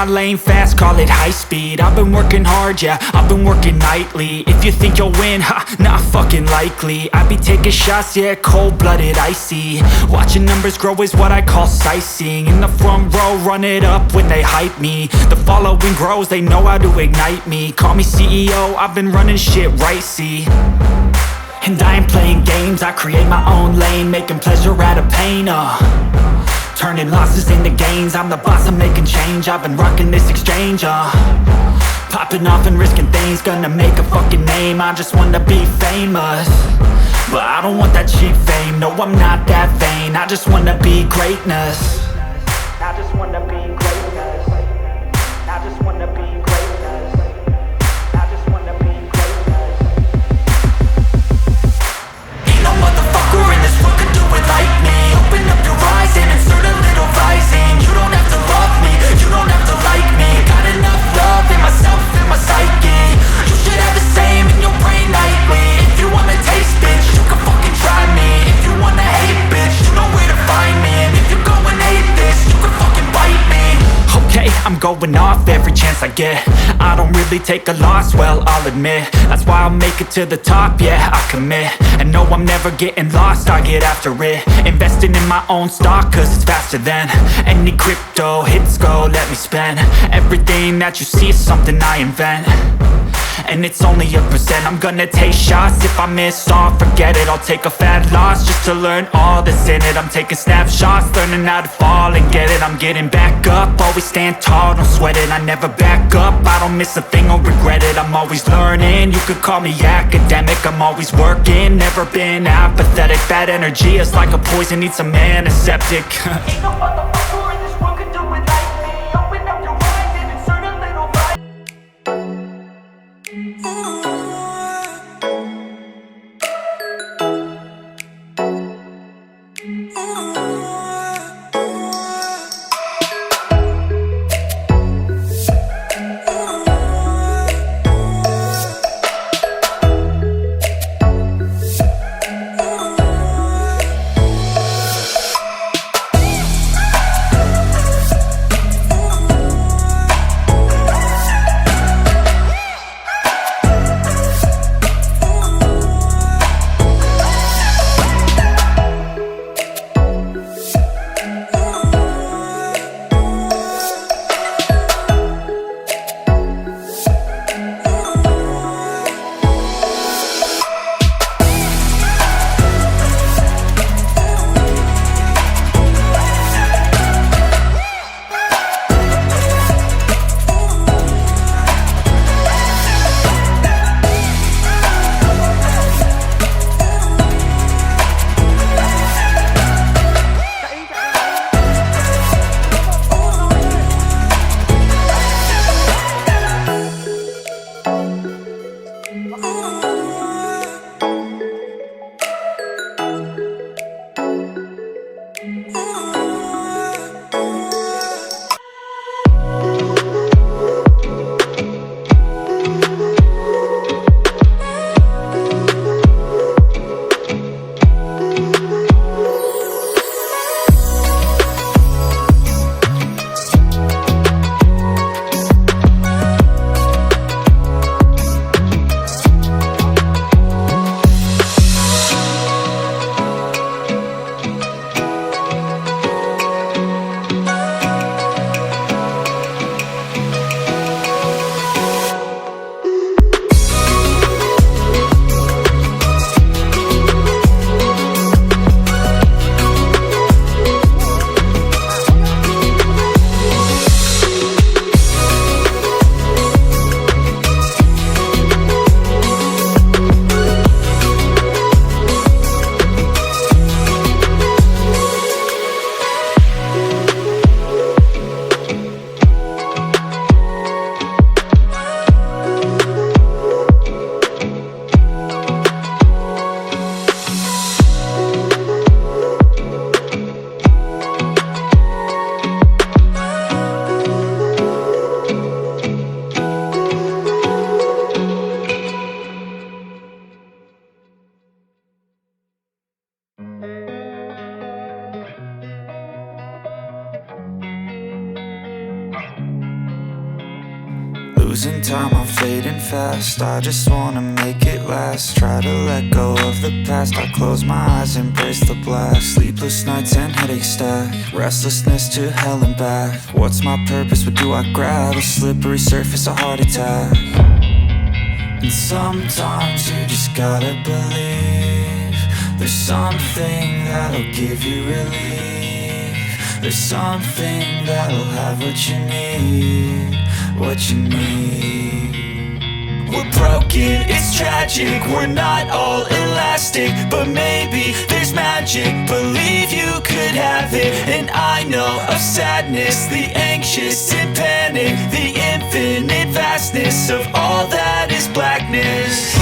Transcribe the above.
lane fast, call it high speed. I've been working hard, yeah, I've been working nightly. If you think you'll win, ha, not fucking likely. I be taking shots, yeah, cold-blooded, icy. Watching numbers grow is what I call sightseeing. In the front row, run it up when they hype me. The following grows, they know how to ignite me. Call me CEO, I've been running shit right, see. And I ain't playing games, I create my own lane, making pleasure out of pain, turning losses into gains. I'm the boss, I'm making change. I've been rocking this exchange, popping off and risking things. Gonna make a fucking name, I just wanna be famous. But I don't want that cheap fame, no, I'm not that vain. I just wanna be greatness. I just wanna be greatness. I just wanna be greatness. I just wanna be greatness. Ain't no motherfucker in this world could do it like me. Open up your eyes and insert a little rising. You don't have to love me, you don't have to like me. Got enough love in myself, in my psyche. You should have the same in your brain nightly. If you wanna taste, bitch, you can fucking try me. If you wanna hate, bitch, you know where to find me. And if you go and hate this, you can fucking bite me. Okay, I'm going off every chance I get. I don't really take a loss, well, I'll admit. That's why I'll make it to the top, yeah, I commit. And no, I'm never getting lost, I get after it. Investing in my own stock, cause it's faster than any crypto hits go, let me spend. Everything that you see is something I invent. And it's only a percent. I'm gonna take shots. If I miss all, forget it. I'll take a fat loss just to learn all that's in it. I'm taking snapshots, learning how to fall and get it. I'm getting back up, always stand tall, don't sweat it. I never back up, I don't miss a thing or regret it. I'm always learning, you could call me academic. I'm always working, never been apathetic. Bad energy is like a poison, needs some antiseptic. Ain't no motherfucker in this world could do it like me. Open up your eyes and insert a little vibe. losing time, I'm fading fast. I just wanna make it last. Try to let go of the past. I close my eyes, embrace the blast. Sleepless nights and headaches stack. Restlessness to hell and back. What's my purpose? What do I grab? A slippery surface, a heart attack. And sometimes you just gotta believe there's something that'll give you relief. There's something that'll have what you need. What you need. We're broken, it's tragic. We're not all elastic, but maybe there's magic. Believe you could have it. And I know of sadness, the anxious and panic, the infinite vastness of all that is blackness.